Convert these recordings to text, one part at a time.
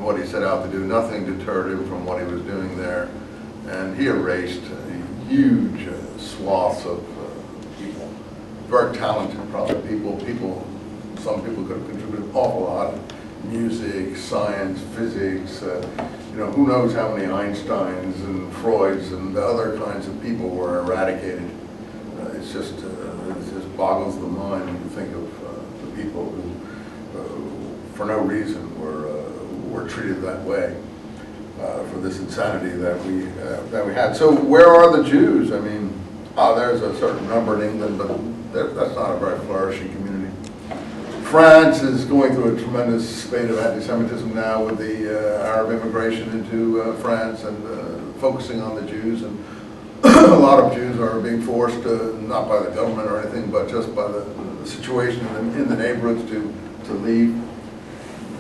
in what he set out to do. Nothing deterred him from what he was doing there. And he erased huge swaths of people, very talented probably people. Some people could have contributed an awful lot. Music, science, physics, you know, who knows how many Einsteins and Freuds and other kinds of people were eradicated. It just boggles the mind when you think of the people who, for no reason, were treated that way for this insanity that we had. So where are the Jews? I mean, there's a certain number in England, but that's not a very flourishing community. France is going through a tremendous spate of anti-Semitism now with the Arab immigration into France and focusing on the Jews. And a lot of Jews are being forced, not by the government or anything, but just by the situation in the neighborhoods to leave,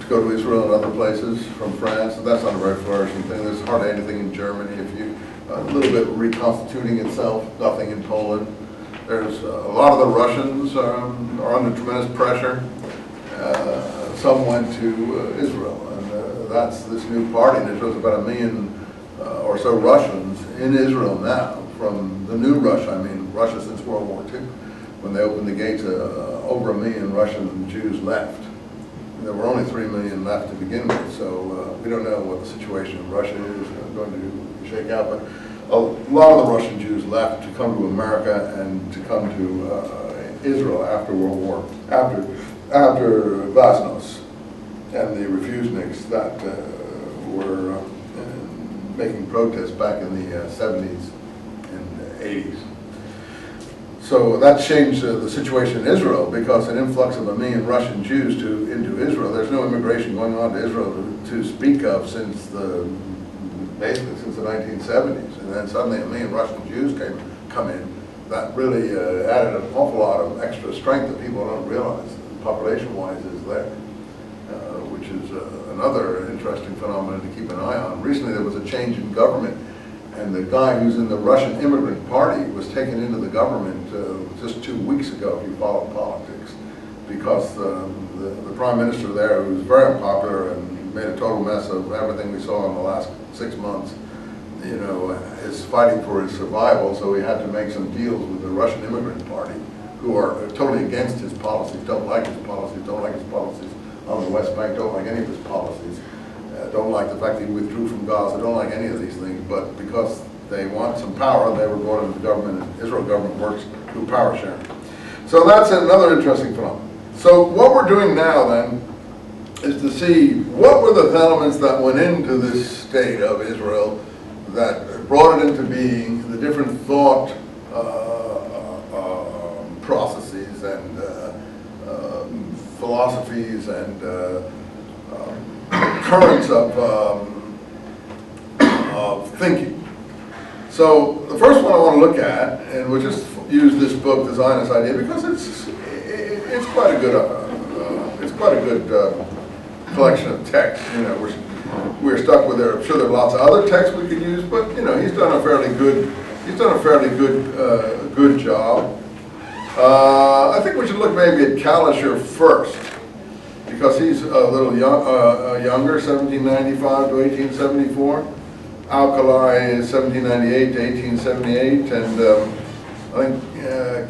to go to Israel and other places from France. So that's not a very flourishing thing. There's hardly anything in Germany. A little bit reconstituting itself, nothing in Poland. There's a lot of the Russians are under tremendous pressure. Some went to Israel, and that's this new party. And there's about 1 million or so Russians in Israel now, from the new Russia. I mean, Russia since World War II, when they opened the gates, over 1 million Russian Jews left. And there were only 3 million left to begin with, so we don't know what the situation in Russia is going to shake out. But a lot of the Russian Jews left to come to America and to come to Israel after World War, after Glasnost and the refuseniks that were making protests back in the 70s and 80s. So that changed the situation in Israel, because an influx of 1 million Russian Jews into Israel. There's no immigration going on to Israel to speak of since basically since the 1970s, and then suddenly 1 million Russian Jews come in. That really added an awful lot of extra strength that people don't realize, population-wise, is there, which is another interesting phenomenon to keep an eye on. Recently there was a change in government, and the guy who's in the Russian Immigrant Party was taken into the government just 2 weeks ago, if you follow politics, because the prime minister there, who was very unpopular and made a total mess of everything we saw in the last 6 months, you know, is fighting for his survival. So he had to make some deals with the Russian Immigrant Party, who are totally against his policies, don't like his policies on the West Bank, don't like any of his policies, don't like the fact that he withdrew from Gaza, don't like any of these things, but because they want some power, they were brought into the government, and Israel government works through power sharing. So that's another interesting phenomenon. So what we're doing now then is to see what were the elements that went into this state of Israel that brought it into being, the different thought processes and philosophies and currents of thinking. So the first one I want to look at, and we'll just use this book, The Zionist Idea, because it's quite a good collection of texts. You know, we're stuck with there. I'm sure there are lots of other texts we could use, but you know, he's done a fairly good job. I think we should look maybe at Kalischer first, because he's a little younger, 1795 to 1874. Alkali is 1798 to 1878, and I think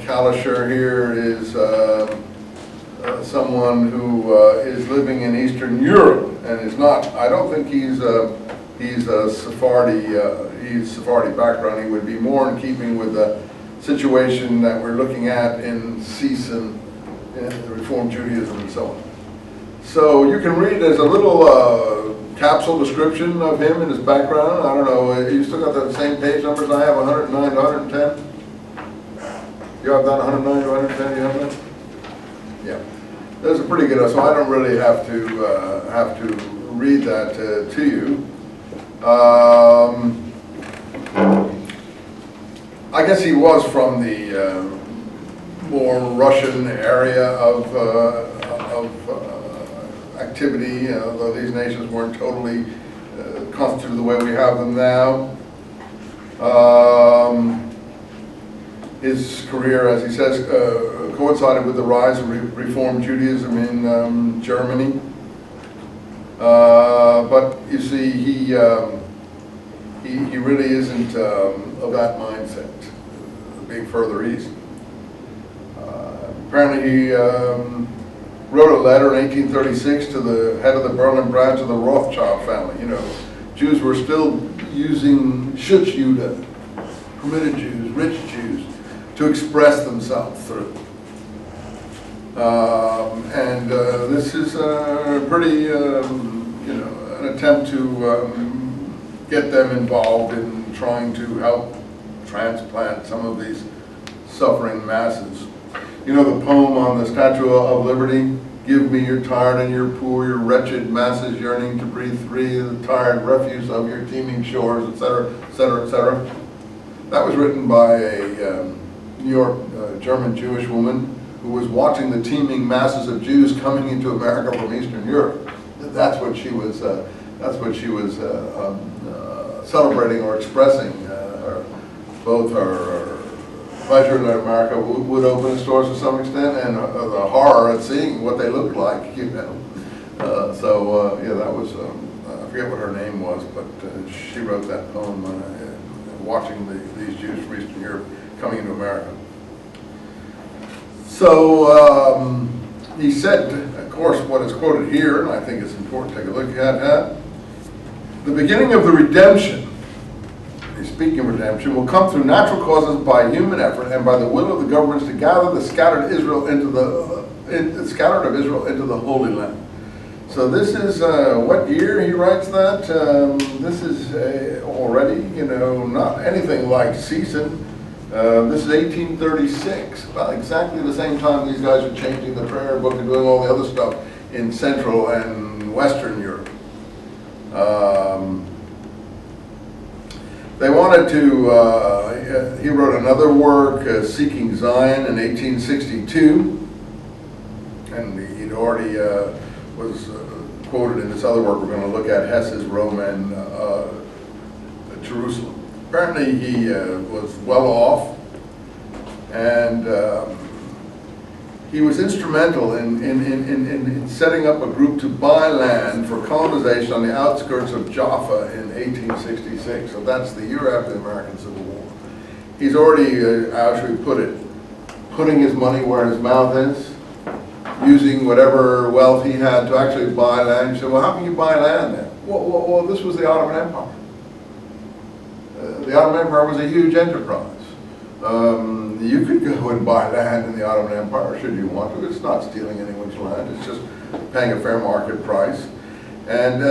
Kalischer here is someone who is living in Eastern Europe and is not. I don't think he's a Sephardi. He's Sephardi background. He would be more in keeping with the situation that we're looking at in Season, in Reformed Judaism, and so on. So you can read. There's a little capsule description of him and his background. I don't know. You still got the same page numbers I have, 109 to 110. You have that 109 to 110. You have that? Yeah. That's a pretty good. So I don't really have to read that to you. I guess he was from the more Russian area of activity, though these nations weren't totally constituted the way we have them now. His career, as he says, coincided with the rise of Reformed Judaism in Germany. But you see, he really isn't of that mindset, being further east. Apparently he wrote a letter in 1836 to the head of the Berlin branch of the Rothschild family. You know, Jews were still using Schutzjude, permitted Jews, rich Jews, to express themselves through. This is pretty, you know, an attempt to get them involved in trying to help transplant some of these suffering masses. You know the poem on the Statue of Liberty? Give me your tired and your poor, your wretched masses yearning to breathe free, the tired refuse of your teeming shores, etc., etc., etc. That was written by a New York German Jewish woman who was watching the teeming masses of Jews coming into America from Eastern Europe. That's what she was celebrating or expressing. Both her pleasure that America would open its doors to some extent, and the horror at seeing what they looked like, you know. Yeah, that was, I forget what her name was, but she wrote that poem watching these Jews from Eastern Europe coming into America. So he said, of course, what is quoted here, and I think it's important to take a look at, the beginning of the redemption, speaking of redemption, will come through natural causes by human effort and by the will of the governments to gather the scattered Israel into the Holy Land. So this is what year he writes that? This is already, you know, not anything like season. This is 1836, about exactly the same time these guys are changing the prayer book and doing all the other stuff in Central and Western Europe. They wanted to, he wrote another work, Seeking Zion, in 1862, and he'd already was quoted in this other work we're going to look at, Hesse's Rome and Jerusalem. Apparently he was well off, and he was instrumental in setting up a group to buy land for colonization on the outskirts of Jaffa in 1866. So that's the year after the American Civil War. He's already, how should we put it, putting his money where his mouth is, using whatever wealth he had to actually buy land. You say, well, how can you buy land then? Well, this was the Ottoman Empire. The Ottoman Empire was a huge enterprise. You could go and buy land in the Ottoman Empire should you want to. It's not stealing anyone's land. It's just paying a fair market price. And